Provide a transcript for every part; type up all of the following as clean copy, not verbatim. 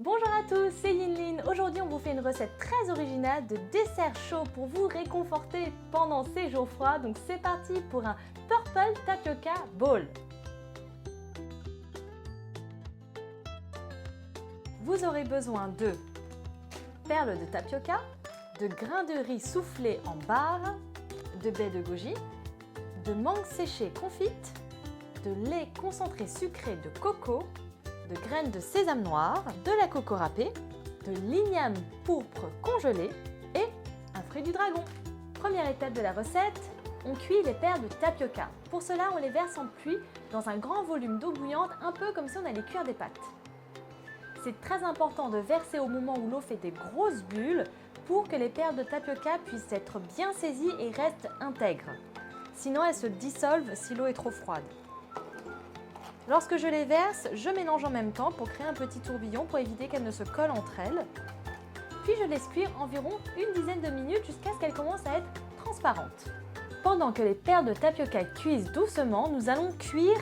Bonjour à tous, c'est Yinlin. Aujourd'hui, on vous fait une recette très originale de dessert chaud pour vous réconforter pendant ces jours froids. Donc c'est parti pour un Purple Tapioca Bowl. Vous aurez besoin de perles de tapioca, de grains de riz soufflés en barres, de baies de goji, de mangue séchée confite, de lait concentré sucré de coco, de graines de sésame noir, de la coco râpée, de l'igname pourpre congelé et un fruit du dragon. Première étape de la recette, on cuit les perles de tapioca. Pour cela, on les verse en pluie dans un grand volume d'eau bouillante, un peu comme si on allait cuire des pâtes. C'est très important de verser au moment où l'eau fait des grosses bulles pour que les perles de tapioca puissent être bien saisies et restent intègres. Sinon, elles se dissolvent si l'eau est trop froide. Lorsque je les verse, je mélange en même temps pour créer un petit tourbillon pour éviter qu'elles ne se collent entre elles. Puis je laisse cuire environ une dizaine de minutes jusqu'à ce qu'elles commencent à être transparentes. Pendant que les perles de tapioca cuisent doucement, nous allons cuire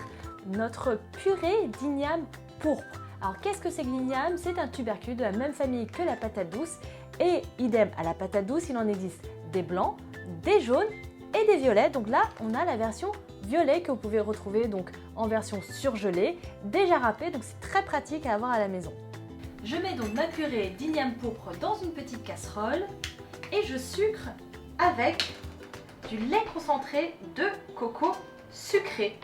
notre purée d'igname pourpre. Alors qu'est-ce que c'est que l'igname? C'est un tubercule de la même famille que la patate douce et idem à la patate douce, il en existe des blancs, des jaunes et des violets. Donc là, on a la version violet que vous pouvez retrouver donc en version surgelée, déjà râpée, donc c'est très pratique à avoir à la maison. Je mets donc ma purée d'igname pourpre dans une petite casserole et je sucre avec du lait concentré de coco sucré.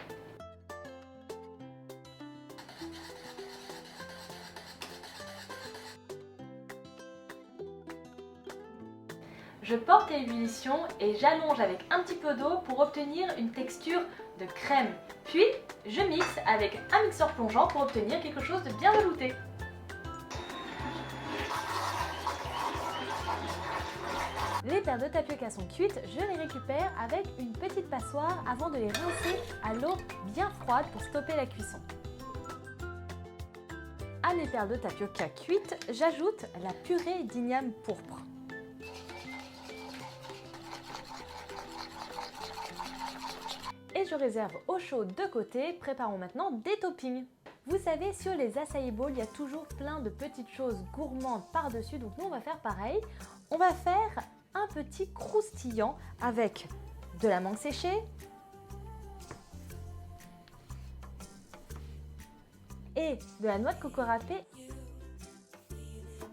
Je porte à ébullition et j'allonge avec un petit peu d'eau pour obtenir une texture de crème. Puis, je mixe avec un mixeur plongeant pour obtenir quelque chose de bien velouté. Les perles de tapioca sont cuites, je les récupère avec une petite passoire avant de les rincer à l'eau bien froide pour stopper la cuisson. À mes perles de tapioca cuites, j'ajoute la purée d'igname pourpre. Et je réserve au chaud de côté. Préparons maintenant des toppings. Vous savez, sur les acai bowls, il y a toujours plein de petites choses gourmandes par-dessus. Donc nous, on va faire pareil. On va faire un petit croustillant avec de la mangue séchée, et de la noix de coco râpée.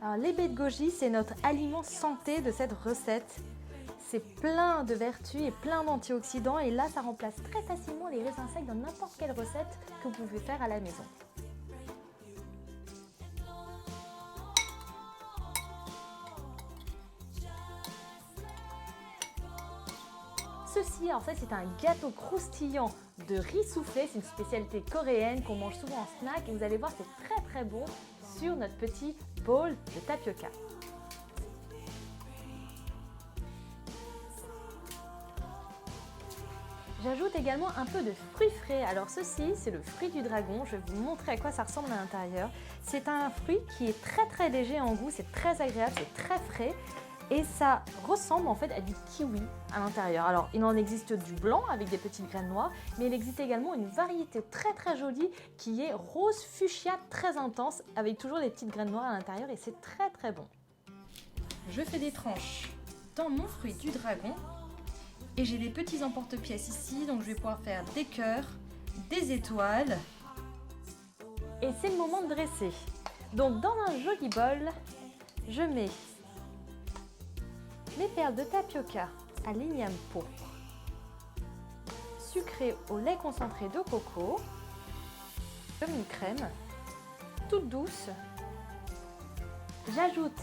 Alors les baies de goji, c'est notre aliment santé de cette recette. C'est plein de vertus et plein d'antioxydants et là ça remplace très facilement les raisins secs dans n'importe quelle recette que vous pouvez faire à la maison. Ceci en fait c'est un gâteau croustillant de riz soufflé, c'est une spécialité coréenne qu'on mange souvent en snack et vous allez voir c'est très très bon sur notre petit bowl de tapioca. J'ajoute également un peu de fruits frais. Alors ceci, c'est le fruit du dragon. Je vais vous montrer à quoi ça ressemble à l'intérieur. C'est un fruit qui est très très léger en goût, c'est très agréable, c'est très frais. Et ça ressemble en fait à du kiwi à l'intérieur. Alors il en existe du blanc avec des petites graines noires, mais il existe également une variété très très jolie qui est rose fuchsia très intense avec toujours des petites graines noires à l'intérieur et c'est très très bon. Je fais des tranches dans mon fruit du dragon. Et j'ai des petits emporte-pièces ici, donc je vais pouvoir faire des cœurs, des étoiles. Et c'est le moment de dresser. Donc dans un joli bol, je mets les perles de tapioca à l'igname pourpre, sucrées au lait concentré de coco, comme une crème, toute douce. J'ajoute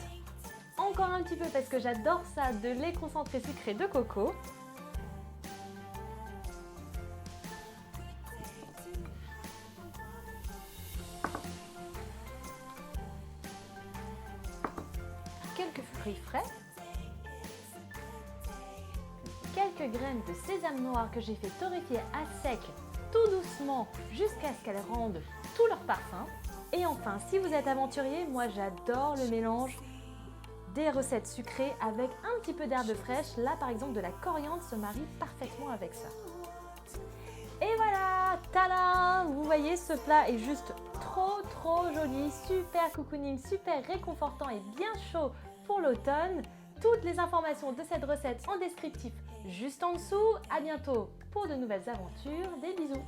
encore un petit peu, parce que j'adore ça, de lait concentré sucré de coco. Quelques fruits frais, quelques graines de sésame noir que j'ai fait torréfier à sec tout doucement jusqu'à ce qu'elles rendent tout leur parfum. Et enfin, si vous êtes aventurier, moi j'adore le mélange des recettes sucrées avec un petit peu d'herbe fraîche. Là par exemple de la coriandre se marie parfaitement avec ça. Et voilà, tada! Vous voyez, ce plat est juste trop trop joli, super cocooning, super réconfortant et bien chaud pour l'automne. Toutes les informations de cette recette en descriptif juste en dessous. À bientôt pour de nouvelles aventures. Des bisous.